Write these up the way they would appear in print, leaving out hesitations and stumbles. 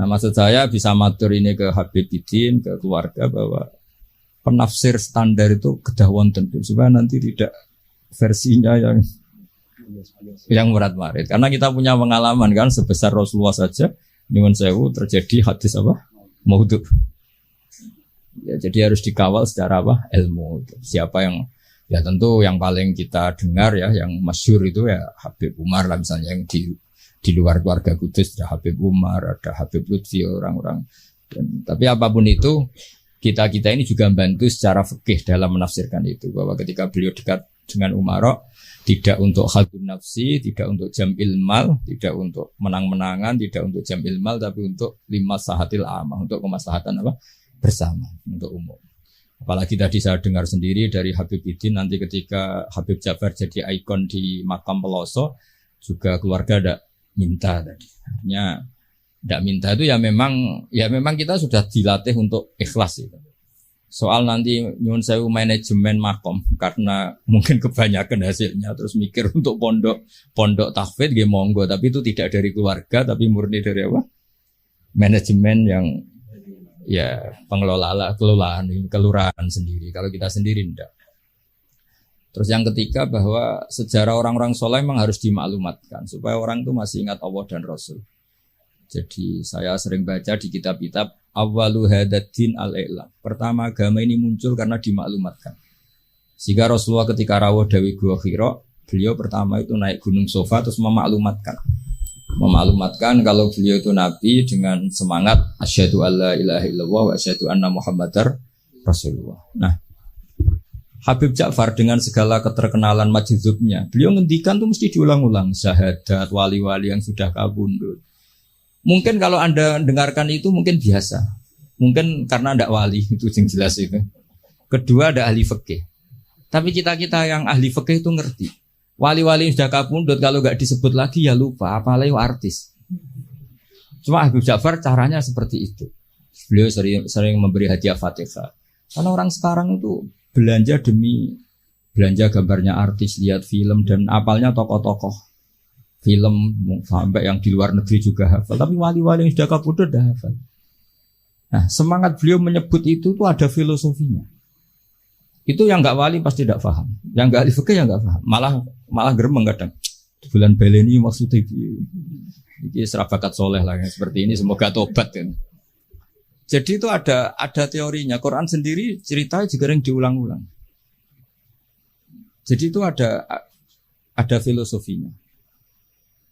Nah, maksud saya bisa matur ini ke Habibuddin, ke keluarga bahwa penafsir standar itu kedah wonten supaya nanti tidak versinya yang murat-marit. Karena kita punya pengalaman kan sebesar Rasulullah saja nyuwun sewu terjadi hadis apa? Maudhu. Ya, jadi harus dikawal secara apa? Ilmu. Siapa yang ya tentu yang paling kita dengar ya yang masyhur itu ya Habib Umar lah misalnya yang di luar keluarga Kudus ada Habib Umar, ada Habib Lutfi orang-orang. Tapi apapun itu kita ini juga membantu secara fikih dalam menafsirkan itu bahwa ketika beliau dekat dengan Umaro tidak untuk khadun nafsi, tidak untuk jam'il mal, tidak untuk menang-menangan, tidak untuk jam'il mal, tapi untuk limaslahatil amah, untuk kemaslahatan apa? Bersama, untuk umum. Apalagi tadi saya dengar sendiri dari Habibuddin nanti ketika Habib Ja'far jadi ikon di makam Peloso juga keluarga ada minta tadi. Artinya tidak minta itu ya memang kita sudah dilatih untuk ikhlas itu. Soal nanti nyuwun sewu manajemen makom karena mungkin kebanyakan hasilnya terus mikir untuk pondok tahfidz nggih monggo tapi itu tidak dari keluarga tapi murni dari apa? Manajemen yang ya kelolaan kelurahan sendiri. Kalau kita sendiri enggak. Terus yang ketiga bahwa sejarah orang-orang soleh memang harus dimaklumatkan supaya orang itu masih ingat Allah dan Rasul. Jadi saya sering baca di kitab-kitab awwalu hadaddin al-i'lam. Pertama agama ini muncul karena dimaklumatkan. Sehingga Rasulullah ketika rawuh Dawi Gua Hira, beliau pertama itu naik gunung Sofa terus memaklumatkan kalau beliau itu nabi dengan semangat asyhadu alla ilaha illallah wa asyhadu anna muhammadar rasulullah. Nah, Habib Ja'far dengan segala keterkenalan majdzubnya, beliau ngendikan tuh mesti diulang-ulang syahadat wali-wali yang sudah kabundut. Mungkin kalau Anda dengarkan itu mungkin biasa. Mungkin karena ada wali itu yang jelas itu. Kedua ada ahli fikih. Tapi kita-kita yang ahli fikih itu ngerti. Wali-wali yang sudah kabundut kalau nggak disebut lagi ya lupa. Apalagi artis. Cuma Habib Ja'far caranya seperti itu. Beliau sering memberi hadiah Fatihah. Karena orang sekarang itu belanja demi belanja gambarnya artis, lihat film dan apalnya tokoh-tokoh film sampai yang di luar negeri juga hafal. Tapi wali-wali yang sudah kabudut dah hafal. Nah, semangat beliau menyebut itu tuh ada filosofinya. Itu yang nggak wali pasti tidak paham. Yang nggak ahli fikih yang nggak paham. Malah geremeng kadang. Bulan baleni maksudnya ini serabakat soleh lah yang seperti ini. Semoga tobat kan. Jadi itu ada teorinya. Quran sendiri ceritanya juga yang diulang-ulang. Jadi itu ada filosofinya.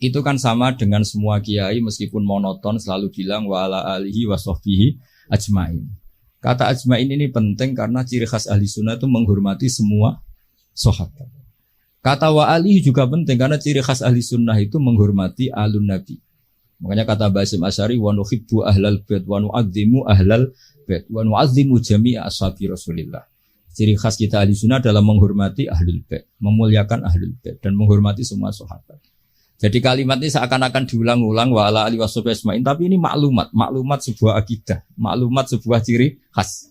Itu kan sama dengan semua kiai meskipun monoton selalu bilang wa ala alihi wa sahbihi ajmain. Kata ajmain ini penting karena ciri khas ahli sunnah itu menghormati semua sahabat. Kata wa alihi juga penting karena ciri khas ahli sunnah itu menghormati alun nabi. Makanya kata Basim Asy'ari wa nuhibbu ahlal bait wa nu'azzimu ahlal bait wa nu'azzimu jami'a ashabi Rasulillah. Ciri khas kita ahli sunnah adalah menghormati ahlul bait, memuliakan ahlul bait dan menghormati semua sahabat. Jadi kalimat ini seakan-akan diulang-ulang wa ala alihi washabihi ajmain, tapi ini maklumat sebuah akidah, maklumat sebuah ciri khas.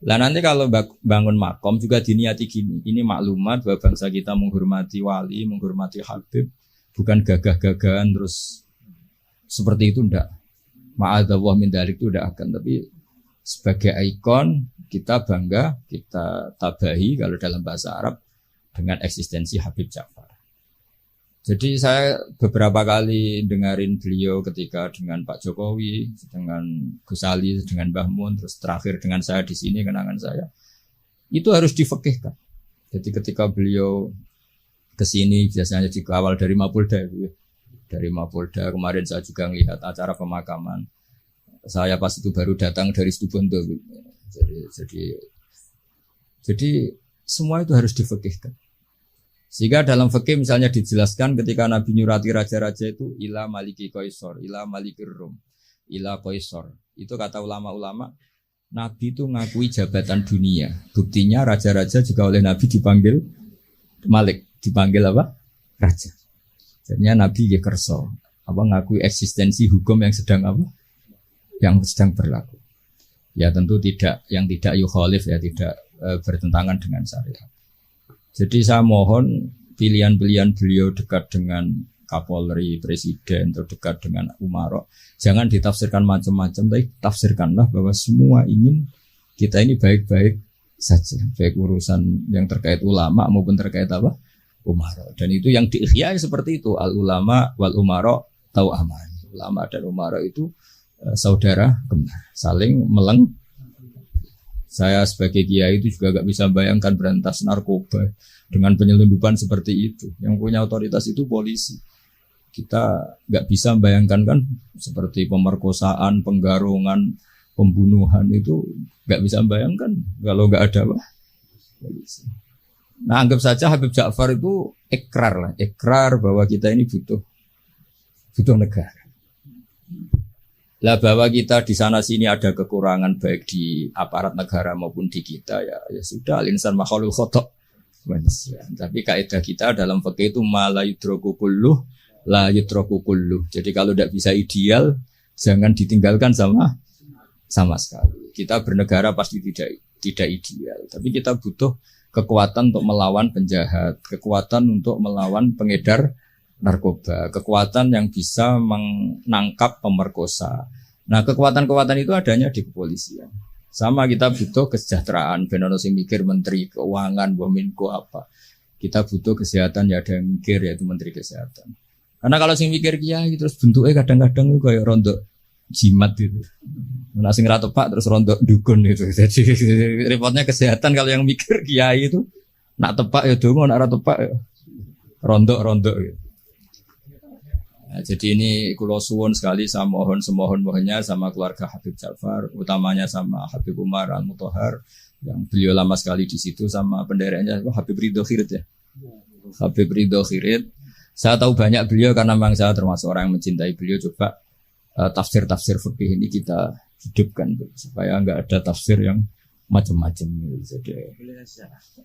Lah nanti kalau bangun makom juga diniati gini, ini maklumat bahwa bangsa kita menghormati wali, menghormati habib, bukan gagah-gagahan terus seperti itu enggak. Ma'adzallah min dzalik itu enggak akan, tapi sebagai ikon kita bangga, kita tabahi kalau dalam bahasa Arab dengan eksistensi Habib Ja'far. Jadi saya beberapa kali dengarin beliau ketika dengan Pak Jokowi, dengan Gus Ali, dengan Mbah Mun, terus terakhir dengan saya di sini kenangan saya. Itu harus difekihkan. Jadi ketika beliau ke sini biasanya dikawal dari Mapolda. Dari Mapolda kemarin saya juga melihat acara pemakaman. Saya pas itu baru datang dari Situbondo. Jadi semua itu harus difekihkan. Sehingga dalam fikih misalnya dijelaskan ketika Nabi nyurati raja-raja itu ila maliki qaisar, ila malikir rum, ila qaisar. Itu kata ulama-ulama, Nabi itu ngakui jabatan dunia. Buktinya raja-raja juga oleh Nabi dipanggil malik, dipanggil apa? Raja. Jadinya Nabi ya kerso, ngakui eksistensi hukum yang sedang apa? Yang sedang berlaku. Ya tentu tidak yukhalif ya tidak bertentangan dengan syariat. Jadi saya mohon pilihan-pilihan beliau dekat dengan Kapolri, Presiden, atau dekat dengan umaro. Jangan ditafsirkan macam-macam, tapi tafsirkanlah bahwa semua ingin kita ini baik-baik saja, baik urusan yang terkait ulama maupun terkait apa? Umaro. Dan itu yang diikhya seperti itu, al ulama wal umaro tau aman. Ulama dan umaro itu saudara kembar, saling meleng. Saya sebagai kiai itu juga gak bisa bayangkan berantas narkoba dengan penyelundupan seperti itu. Yang punya otoritas itu polisi. Kita gak bisa bayangkan kan seperti pemerkosaan, penggarungan, pembunuhan itu gak bisa bayangkan kalau gak ada apa? Polisi. Nah anggap saja Habib Ja'far itu ikrar bahwa kita ini butuh negara. Lah bahwa kita di sana sini ada kekurangan baik di aparat negara maupun di kita ya sudah al-insan makhluk khotok. Tapi kaidah kita dalam fikih itu la yudraku kulluh la yudraku kulluh. Jadi kalau tidak bisa ideal jangan ditinggalkan sama sekali. Kita bernegara pasti tidak ideal, tapi kita butuh kekuatan untuk melawan penjahat, kekuatan untuk melawan pengedar narkoba, kekuatan yang bisa menangkap pemerkosa. Nah, kekuatan-kekuatan itu adanya di kepolisian. Sama kita butuh kesejahteraan, benono sing mikir menteri keuangan, Menko apa. Kita butuh kesehatan ya ada yang mikir yaitu menteri kesehatan. Karena kalau sing mikir kiai terus bentuknya kadang-kadang kayak rontok jimat gitu. Nah, sing ra tepak terus rontok dukun itu. Jadi repotnya kesehatan kalau yang mikir kiai itu nak tepak ya dongo, nak ra tepak ya rontok gitu. Nah, jadi ini kulo suwun sekali saya mohon semohon-mohonnya sama keluarga Habib Ja'far, utamanya sama Habib Umar Al-Mutahhar yang beliau lama sekali di situ sama pendereknya Habib Ridho Khirit ya. Habib Ridho Khirit. Saya tahu banyak beliau karena memang saya termasuk orang yang mencintai beliau. Coba tafsir-tafsir fikih ini kita hidupkan supaya enggak ada tafsir yang macam-macam gitu.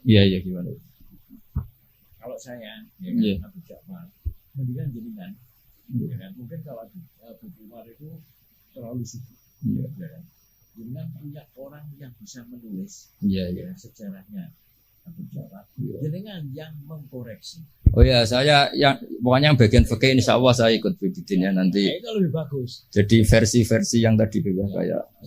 Iya gimana? Kalau saya ya Habib Ja'far mendingan jenengan. Ya kan? Mungkin kalau Abu Umar itu terlalu sibuk. Ya kan? Jangan punya orang yang bisa menulis sejarahnya Abu Ja'far. Jangan yang mengkoreksi. Oh ya, saya yang pokoknya yang bagian fikih insya Allah saya ikut bibitinnya nanti. Itu lebih bagus. Jadi versi-versi yang tadi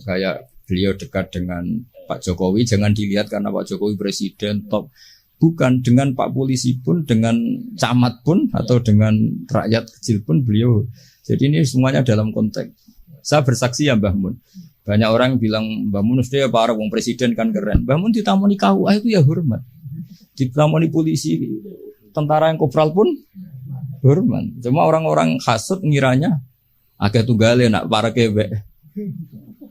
kayak beliau dekat dengan Pak Jokowi jangan dilihat karena Pak Jokowi presiden top. Bukan, dengan Pak Polisi pun, dengan camat pun, atau dengan rakyat kecil pun beliau. Jadi ini semuanya dalam konteks. Saya bersaksi ya Mbah Mun. Banyak orang bilang Mbah Mun sudah ya para wong presiden kan keren. Mbah Mun ditamoni KUA itu ya hormat. Ditamoni polisi, tentara yang kopral pun hormat. Cuma orang-orang hasut ngiranya agak tunggale nak para kebek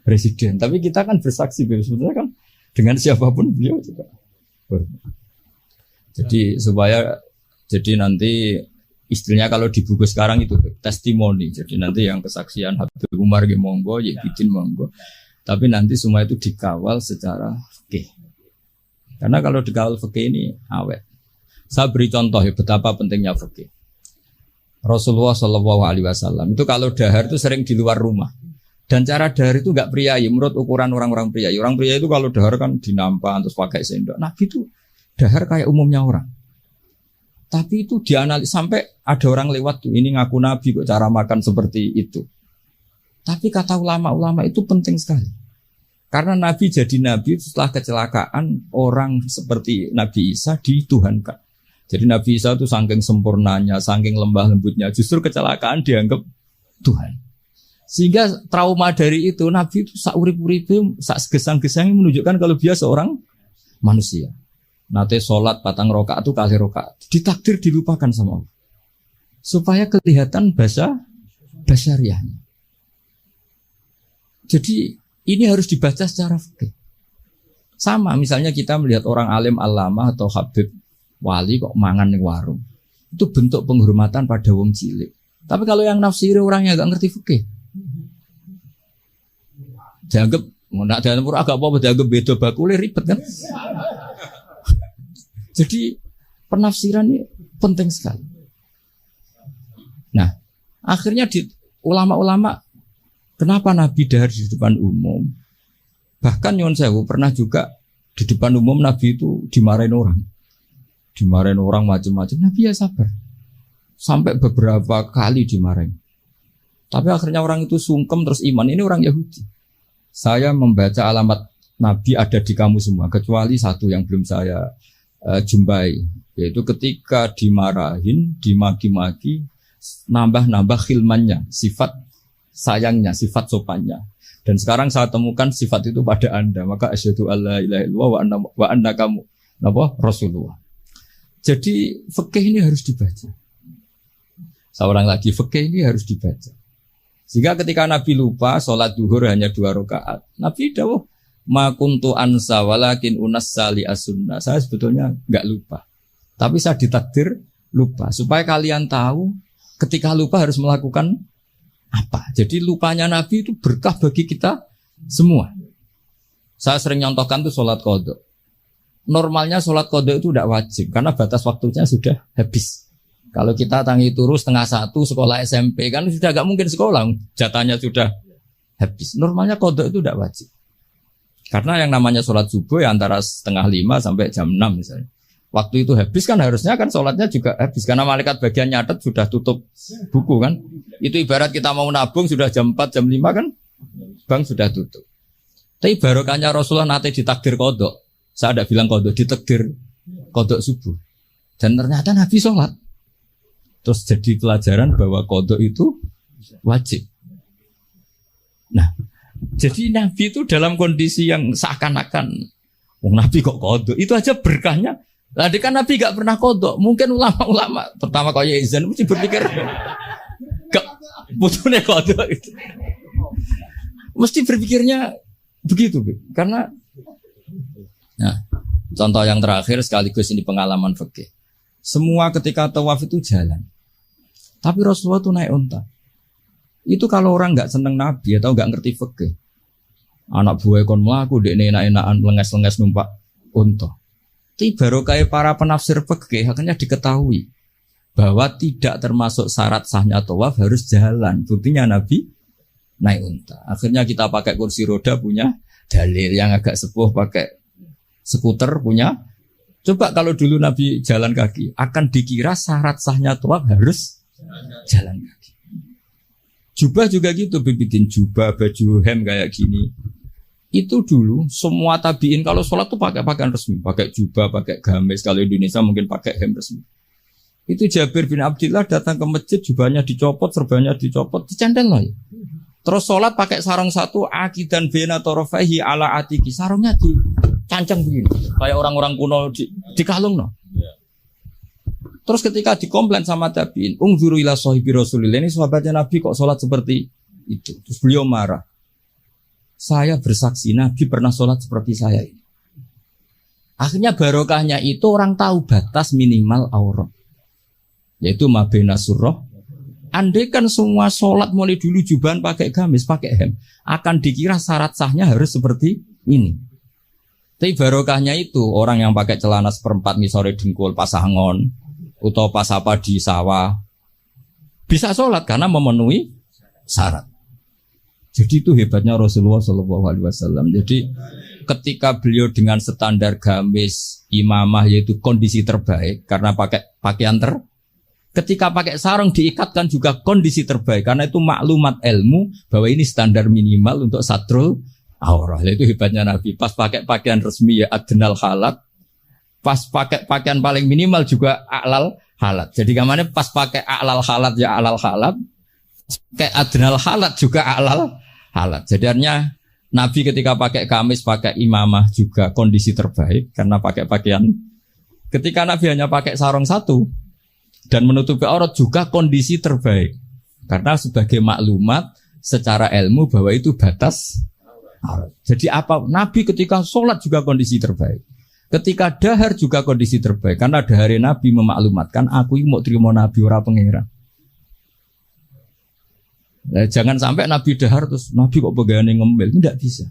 presiden. Tapi kita kan bersaksi sebetulnya kan dengan siapapun beliau juga hormat. Jadi jadi nanti istilahnya kalau di buku sekarang itu testimoni. Jadi nanti yang kesaksian Habib Umar monggo, Yedidin monggo. Tapi nanti semua itu dikawal secara fikih. Karena kalau dikawal fikih ini awet. Saya beri contoh ya betapa pentingnya fikih. Rasulullah SAW itu kalau dahar itu sering di luar rumah. Dan cara dahar itu enggak priayi menurut ukuran orang-orang priayi. Orang priayi itu kalau dahar kan dinampan terus pakai sendok. Nabi itu dahar kayak umumnya orang. Tapi itu dianalisis sampai ada orang lewat tuh ini ngaku Nabi kok cara makan seperti itu. Tapi kata ulama-ulama itu penting sekali. Karena Nabi jadi Nabi setelah kecelakaan orang seperti Nabi Isa dituhankan. Jadi Nabi Isa itu saking sempurnanya, saking lembah lembutnya, justru kecelakaan dianggap Tuhan. Sehingga trauma dari itu Nabi itu sak urip-uripe, sak gesang-gesang menunjukkan kalau dia seorang manusia. Nate sholat patang rokaat itu kali rokaat ditakdir dilupakan sama Allah supaya kelihatan basyariahnya. Jadi ini harus dibaca secara fikih. Sama misalnya kita melihat orang alim alama atau habib wali kok mangan di warung, itu bentuk penghormatan pada wong cilik. Tapi kalau yang nafsiri orangnya gak ngerti fikih, dianggap nggak dianggap agak apa dianggap beda bakule ribet kan. Jadi penafsiran ini penting sekali. Nah, akhirnya di ulama-ulama kenapa Nabi dahar di depan umum? Bahkan Nyon Sewu pernah juga di depan umum Nabi itu dimarahin orang macam-macam. Nabi ya sabar. sampai beberapa kali dimarahin. Tapi akhirnya orang itu sungkem terus iman. Ini orang Yahudi. Saya membaca alamat Nabi ada di kamu semua, kecuali satu yang belum saya jumpai, yaitu ketika dimarahin, dimaki-maki, nambah-nambah khilmannya, sifat sayangnya, sifat sopannya. Dan sekarang saya temukan sifat itu pada Anda, maka asyhadu alla ilaha illallah wa anna kamu Rasulullah. Jadi fikih ini harus dibaca. Seorang lagi fikih ini harus dibaca. Sehingga ketika Nabi lupa sholat duhur hanya 2 rakaat, Nabi dawuh ma kuntu ansa walakin unassa li as-sunnah. Saya sebetulnya enggak lupa. Tapi saya ditakdir lupa supaya kalian tahu ketika lupa harus melakukan apa. Jadi lupanya Nabi itu berkah bagi kita semua. Saya sering nyontohkan tuh sholat qadha. Normalnya sholat qadha itu tidak wajib karena batas waktunya sudah habis. Kalau kita tangi turu 12:30 sekolah SMP kan sudah gak mungkin sekolah, jatahnya sudah habis. Normalnya qadha itu tidak wajib. Karena yang namanya sholat subuh ya antara 4:30 sampai jam 6 misalnya. Waktu itu habis kan harusnya kan sholatnya juga habis. Karena malaikat bagian nyatet sudah tutup buku kan. Itu ibarat kita mau nabung sudah jam 4, jam 5 kan bank sudah tutup. Tapi barokahnya Rasulullah nanti ditakdir qadha. Saya tidak bilang qadha, ditakdir qadha subuh. Dan ternyata Nabi sholat. Terus jadi pelajaran bahwa qadha itu wajib. Nah, jadi Nabi itu dalam kondisi yang seakan-akan Nabi kok qadha, itu aja berkahnya. Lah kan Nabi gak pernah qadha. Mungkin ulama-ulama pertama kaya izin mesti berpikir gak butuhnya qadha itu. Mesti berpikirnya begitu, karena nah, contoh yang terakhir sekaligus ini pengalaman fikih. Semua ketika tawaf itu jalan. Tapi Rasulullah itu naik unta. Itu kalau orang nggak seneng Nabi atau nggak ngerti fikih, anak buah kon mlaku dekne enak-enakan lenges-lenges numpak unta. Tapi barokah para penafsir fikih akhirnya diketahui bahwa tidak termasuk syarat sahnya tawaf harus jalan. Buktinya Nabi naik unta. Akhirnya kita pakai kursi roda punya dalil, yang agak sepuh pakai skuter punya. Coba kalau dulu Nabi jalan kaki, akan dikira syarat sahnya tawaf harus jalan kaki. Jubah juga gitu, bikin jubah, baju hem kayak gini. Itu dulu semua tabiin kalau sholat tuh pakai pakaian resmi, pakai jubah, pakai gamis. Kalau Indonesia mungkin pakai hem resmi. Itu Jabir bin Abdillah datang ke masjid, jubahnya dicopot, serbannya dicopot, dicendel lah. Terus sholat pakai sarung satu, akidan bena torofaihi ala atiki, sarungnya dicancang begini, kayak orang-orang kuno di kalung no. Terus ketika dikomplain sama tabiin, ungzuru ila sahibi Rasulillah, ini sahabatnya Nabi kok sholat seperti itu. Terus beliau marah. Saya bersaksi Nabi pernah sholat seperti saya ini. Akhirnya barokahnya itu orang tahu batas minimal aurat, yaitu mabena surah. Andai kan semua sholat mulai dulu jubahan pakai gamis, pakai hem, akan dikira syarat sahnya harus seperti ini. Tapi barokahnya itu orang yang pakai celana seperempat misore dengkul pasangon atau pas apa di sawah bisa sholat karena memenuhi syarat. Jadi itu hebatnya Rasulullah SAW. Jadi ketika beliau dengan standar gamis imamah yaitu kondisi terbaik karena pakai pakaian ketika pakai sarung diikatkan juga kondisi terbaik karena itu maklumat ilmu bahwa ini standar minimal untuk satrul aurah. Itu hebatnya Nabi. Pas pakai pakaian resmi ya adnal halat, pas pakai pakaian paling minimal juga a'lal halat. Jadi kemana pas pakai a'lal halat ya a'lal halat, pakai adnal halat juga a'lal halat. Jadi artinya Nabi ketika pakai kamis, pakai imamah juga kondisi terbaik karena pakai pakaian. Ketika Nabi hanya pakai sarung satu dan menutupi aurat juga kondisi terbaik karena sebagai maklumat secara ilmu bahwa itu batas aurat. Jadi apa? Nabi ketika sholat juga kondisi terbaik. Ketika dahar juga kondisi terbaik karena dahar Nabi memaklumatkan aku mau terima Nabi ora pangeran. Nah, jangan sampai Nabi dahar terus Nabi kok pegawai ngembel, tidak bisa.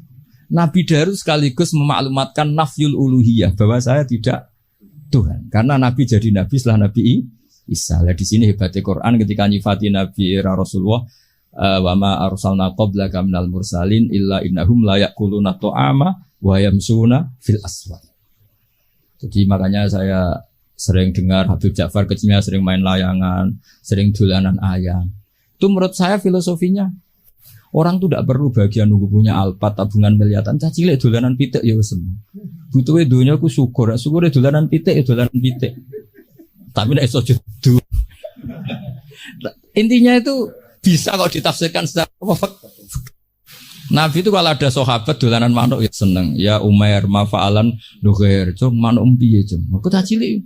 Nabi dahar sekaligus memaklumatkan nafyul uluhiyah bahwa saya tidak Tuhan karena Nabi jadi Nabi setelah Nabi Isa. Nah, di sini hebatnya Quran ketika nyifati Nabi era Rasulullah, wa ma arsalna qablaka minal mursalin illa innahum la yaquluna ta'ama wa yamsuna fil aswaq. Jadi makanya saya sering dengar Habib Ja'far kecilnya sering main layangan, sering dolanan ayam. Itu menurut saya filosofinya orang tuh tidak perlu bagian nunggu punya alpat tabungan miliatan. Cah cilik dolanan pitik ya seneng. Butuhe donya ku syukur dolanan pitik ya dolanan pitik. Tapi nek iso judu. Intinya itu bisa kok ditafsirkan secara Nabi itu kalau ada sahabat dolanan manuk ya seneng. Ya Umair mafa'alan nughair, cung manuk piye cung. Aku tak cilik.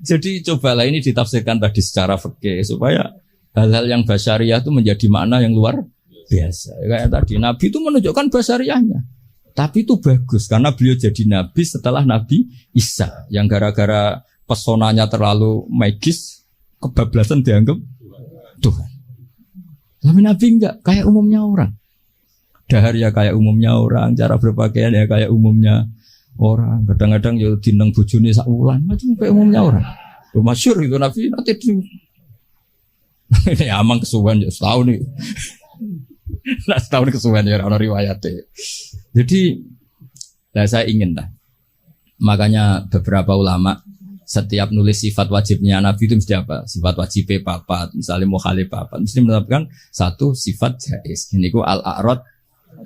Jadi cobalah ini ditafsirkan tadi secara fikih supaya hal-hal yang basyariah itu menjadi makna yang luar biasa. Kayak tadi Nabi itu menunjukkan basyariahnya. Tapi itu bagus karena beliau jadi Nabi setelah Nabi Isa yang gara-gara pesonanya terlalu magis, kebablasan dianggap Tuhan. Tapi Nabi enggak, kayak umumnya orang. Dahar ya kayak umumnya orang, cara berpakaian ya kayak umumnya orang. Kadang-kadang ya dineng bojone sak wulan, macam kayak umumnya orang. Masyhur itu Nabi nanti di ini amang kesuwen ya setahun nih. Nah setahun kesuwen ya orang riwayatnya. Jadi saya ingin lah. Makanya beberapa ulama setiap nulis sifat wajibnya Nabi itu mesti apa? Sifat wajibnya papat, misalnya mukhalif papat. Mesti menetapkan satu sifat jaiz. Ini ku al-a'rad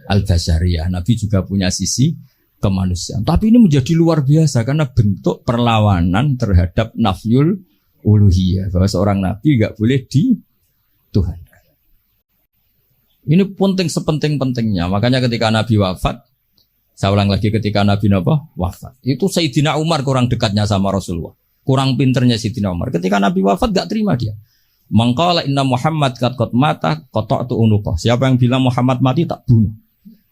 al-basyariyah. Nabi juga punya sisi kemanusiaan. Tapi ini menjadi luar biasa karena bentuk perlawanan terhadap nafyul uluhiyah. Bahwa seorang Nabi enggak boleh di Tuhan. Ini penting sepenting-pentingnya. Makanya ketika Nabi wafat, saya ulang lagi ketika Nabi wafat, itu Sayyidina Umar kurang dekatnya sama Rasulullah, kurang pinternya Sayyidina Umar. Ketika Nabi wafat gak terima dia. Mangqala inna Muhammad qad mata qata'tu unuqah. Siapa yang bilang Muhammad mati tak bunuh.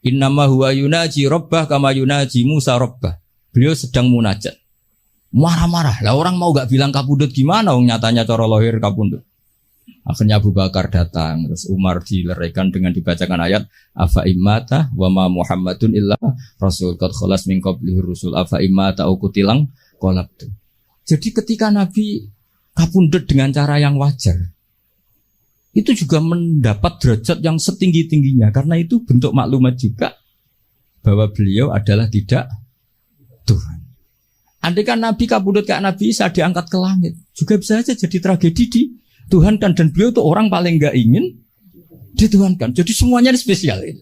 Innama huwa yunaji rabbah kama yunaji Musa rabbah. Beliau sedang munajat. Marah-marah. Lah orang mau gak bilang kapundhut gimana wong nyatanya cara lahir kapundhut. Akhirnya Abu Bakar datang, terus Umar dileraikan dengan dibacakan ayat afa immata wa ma Muhammadun illa rasul qad khalas min qablihi rusul afa immata au kutilang qalabtu. Jadi ketika Nabi kapundhut dengan cara yang wajar, itu juga mendapat derajat yang setinggi-tingginya karena itu bentuk maklumat juga bahwa beliau adalah tidak Tuhan. Andai kan Nabi kapundhut kayak Nabi Isa diangkat ke langit, juga bisa saja jadi tragedi di Tuhan kan, dan beliau tuh orang paling enggak ingin dituhankan. Jadi semuanya ini spesial itu.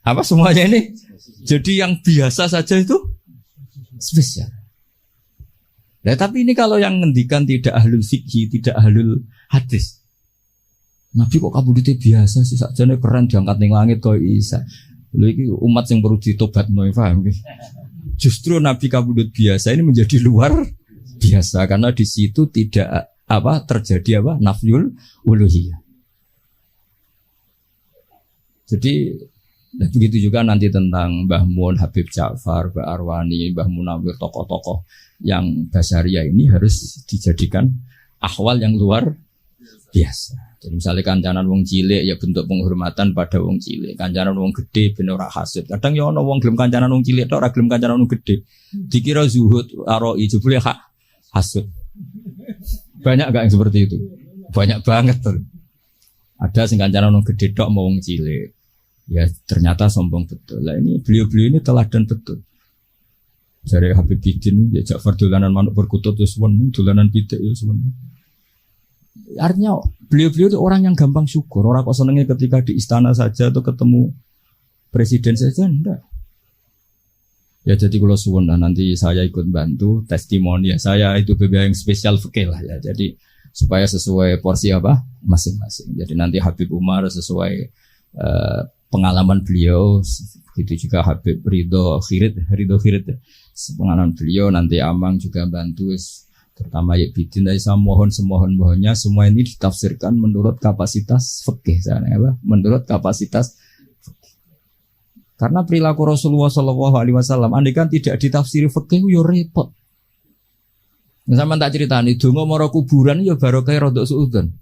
Apa semuanya ini? Jadi yang biasa saja itu spesial. Nah, tapi ini kalau yang ngendikan tidak ahlul fikih, tidak ahlul hadis. Nabi kok kabudute biasa sih, sakjane keren diangkat ning langit kok Isa. Lho iki umat yang perlu ditobatno, paham nggih? Justru Nabi kabudut biasa ini menjadi luar biasa karena di situ tidak terjadi nafyul uluhiyah. Jadi begitu juga nanti tentang Mbah Mun, Habib Ja'far, Mbah Arwani, Mbah Munawir, tokoh-tokoh yang basaria ini harus dijadikan ahwal yang luar biasa. Jadi misalnya kancanan wong cilik ya bentuk penghormatan pada wong cilik, kancanan wong gede ben ora hasud. Kadang ya ana wong gelem kancanan wong cilik tok ora gelem kancanan wong gede. Dikira zuhud aroi jebule hasud. Banyak gak yang seperti itu? Banyak banget tuh. Ada sing kancanan wong gede tok mau wong cilik. Ya ternyata sombong betul. Lah ini beliau-beliau ini teladan betul. Jare Habib Bidin ya Ja'far dolanan manuk berkutut ya suwen, dolanan pitik ya suwen. Artinya beliau-beliau itu orang yang gampang syukur. Orang kok senengnya ketika di istana saja atau ketemu presiden saja enggak. Ya jadi kalau suwun nanti saya ikut bantu testimoni ya saya itu BBA yang spesial fikih lah ya. Jadi supaya sesuai porsi masing-masing. Jadi nanti Habib Umar sesuai pengalaman beliau, begitu juga Habib Ridho Khirid pengalaman beliau, nanti Amang juga bantu terutama ya bidin. Saya semohonnya semua ini ditafsirkan menurut kapasitas fikih sana menurut kapasitas. Karena perilaku Rasulullah SAW, andai kan tidak ditafsiri fikih, yo repot. Misalnya tak ceritani, donga mara kuburan, yo barokah rodok suudon.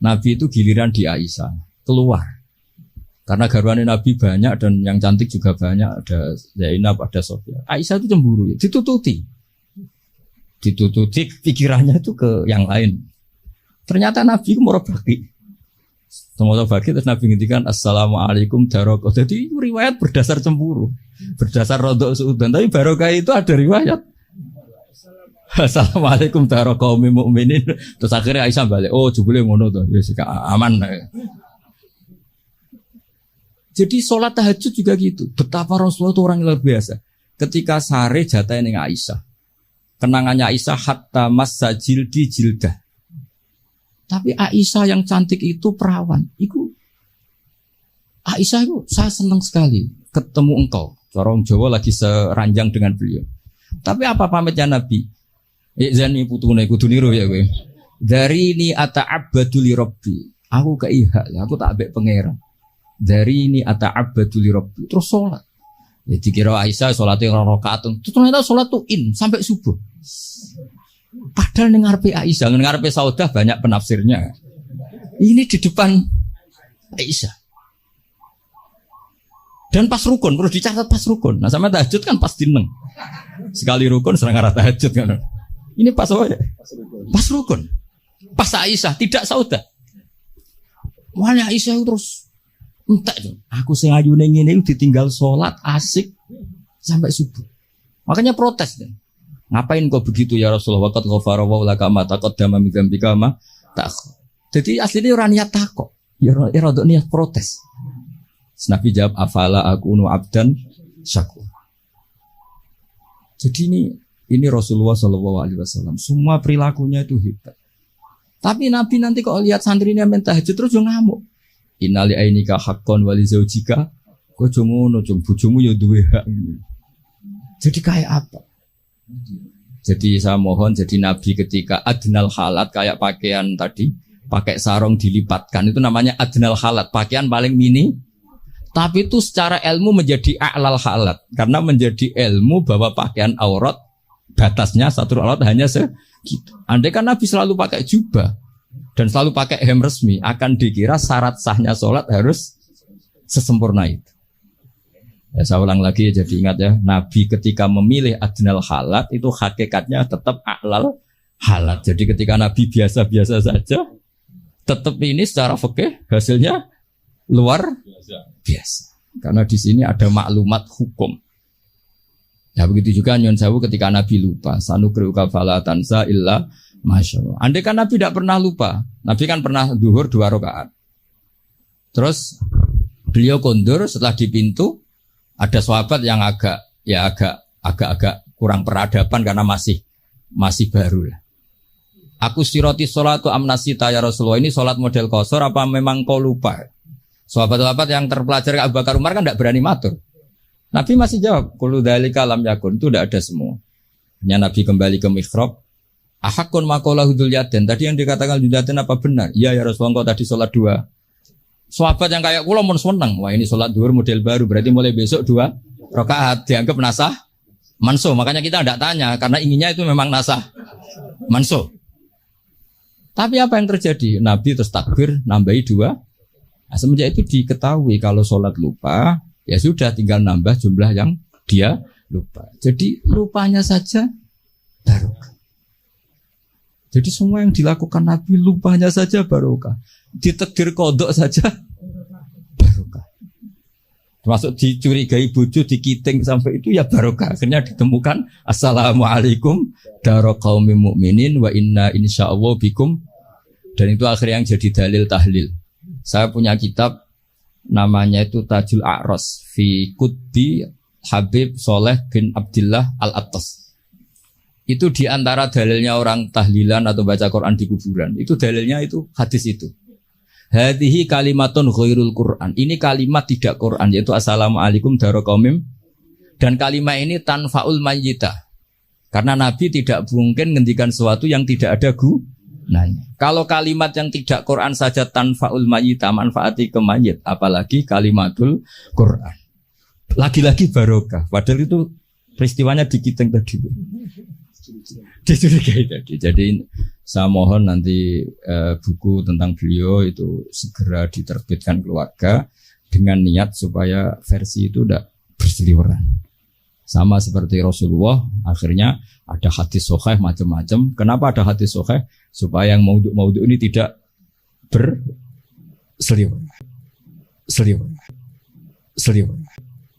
Nabi itu giliran di Aisyah keluar, karena garwane Nabi banyak dan yang cantik juga banyak, ada Zainab, ada Sofia. Aisyah itu cemburu, ditututi pikirannya itu ke yang lain. Ternyata Nabi itu mara baki. Semoga bagi terus Nabi ngintikan assalamualaikum darokah. Jadi riwayat berdasar cemburu, berdasar rodok suudan. Tapi barokah itu ada riwayat Assalamualaikum daro kaum mukminin. Terus akhirnya Aisyah balik. Oh, jebule ngono to. Ya sik aman. Jadi sholat tahajud juga gitu. Betapa Rasulullah itu orang yang luar biasa. Ketika sare jatah ning Aisyah. Kenangannya Aisyah hatta masajil di jildah. Tapi Aisyah yang cantik itu perawan. Aisyah itu saya senang sekali ketemu engkau. Orang Jawa lagi seranjang dengan beliau. Tapi apa pamitnya Nabi? Zani putune kudu niru ya kowe. Dari ini ata'abbadu li rabbi. Aku keiha, aku tak ambek pangeran. Dari ini ata'abbadu li rabbi. Terus salat. Ya dikira Aisyah salatnya rakaat. Ternyata salat tuh sampai subuh. Padahal ning ngarepe Aisyah, ning ngarepe Saudah banyak penafsirnya. Ini di depan Aisyah. Dan pas rukun, perlu dicatat pas rukun. Nah sama tahajud kan pas dineng. Sekali rukun serang arah tahajud kan. Ini pas apa ya? Pas rukun. Pas Aisyah, tidak Saudah. Wah Aisyah terus entek tuh. Aku sing ayune ngene ditinggal salat asik sampai subuh. Makanya protes deh. Ngapain kok begitu ya Rasulullah? Waqad ghafara wa laka ma taqaddama min dzambika ma tak. Jadi aslinya ora niat takok. Ya rada niat protes. Nabi jawab afala akunu abdan syakur. Jadi ini Rasulullah SAW. Semua perilakunya itu hebat. Tapi Nabi nanti kalau lihat santrinya minta tahajud terus yo ngamuk. Innali ainika haqqan wa li zaujika. Kok ngono cung bojomu yo duwe hak. Jadi kayak apa? Jadi saya mohon jadi Nabi ketika adnal halat kayak pakaian tadi, pakai sarung dilipatkan itu namanya adnal halat, pakaian paling mini. Tapi itu secara ilmu menjadi a'lal halat karena menjadi ilmu bahwa pakaian aurat batasnya satu aurat hanya segitu. Andai kan Nabi selalu pakai jubah dan selalu pakai hem resmi, akan dikira syarat sahnya sholat harus sesempurna itu. Ya, saya ulang lagi jadi ingat ya, Nabi ketika memilih adnal halat itu hakikatnya tetap a'lal halat. Jadi ketika Nabi biasa-biasa saja, tetap ini secara fikih hasilnya luar biasa. Karena di sini ada maklumat hukum. Ya begitu juga nyon sewu ketika Nabi lupa, sanukriuka fala tansa illa masyaallah. Andai kan Nabi tidak pernah lupa, Nabi kan pernah duhur 2 rakaat. Terus beliau kondur setelah di pintu ada sahabat yang agak kurang peradaban karena masih baru lah. Aku siroti sholatu amnasita ya Rasulullah, ini sholat model qasar apa memang kau lupa? Sahabat-sahabat yang terpelajar Abu Bakar Umar kan tidak berani matur. Nabi masih jawab, kullu dzalika lam yakun, itu tidak ada semua. Hanya Nabi kembali ke mihrab. Ahakun maqalahu dzul yadain. Tadi yang dikatakan dzul yadain apa benar? Iya ya Rasulullah, kau tadi sholat 2. Sahabat yang kayak kula mun seneng, wah ini sholat duhur model baru, berarti mulai besok 2 rakaat dianggap nasah mansuh. Makanya kita tidak tanya karena inginnya itu memang nasah mansuh. Tapi apa yang terjadi? Nabi terus takbir nambahi 2. Nah, semenjak itu diketahui kalau sholat lupa, ya sudah tinggal nambah jumlah yang dia lupa. Jadi lupanya saja barokah. Jadi semua yang dilakukan Nabi lupanya saja barokah. Ditakdir kodok saja barokah. Termasuk dicurigai bojo, dikiting sampai itu ya barokah. Akhirnya ditemukan assalamualaikum daro qaumim mukminin wa inna insyaallah bikum. Dan itu akhirnya yang jadi dalil tahlil. Saya punya kitab namanya itu Tajul A'ros fi Qutbi Habib Soleh bin Abdillah Al-Attas. Itu diantara dalilnya orang tahlilan atau baca Quran di kuburan. Itu dalilnya itu hadis itu. Hadhihi kalimatun ghairul Quran. Ini kalimat tidak Quran, yaitu assalamualaikum daroqaumim. Dan kalimat ini tanfaul mayyita. Karena Nabi tidak mungkin ngendikan sesuatu yang tidak ada gunanya. Kalau kalimat yang tidak Quran saja tanfaul mayyita, manfaati ke mayit, apalagi kalimatul Quran. Lagi-lagi barokah. Padahal itu peristiwanya dikiting tadi. Dicurigai tadi. Jadi saya mohon nanti buku tentang beliau itu segera diterbitkan keluarga dengan niat supaya versi itu tidak berseliweran. Sama seperti Rasulullah, akhirnya ada hadis sahih macam-macam. Kenapa ada hadis sahih? Supaya yang maudhu ini tidak berseliweran.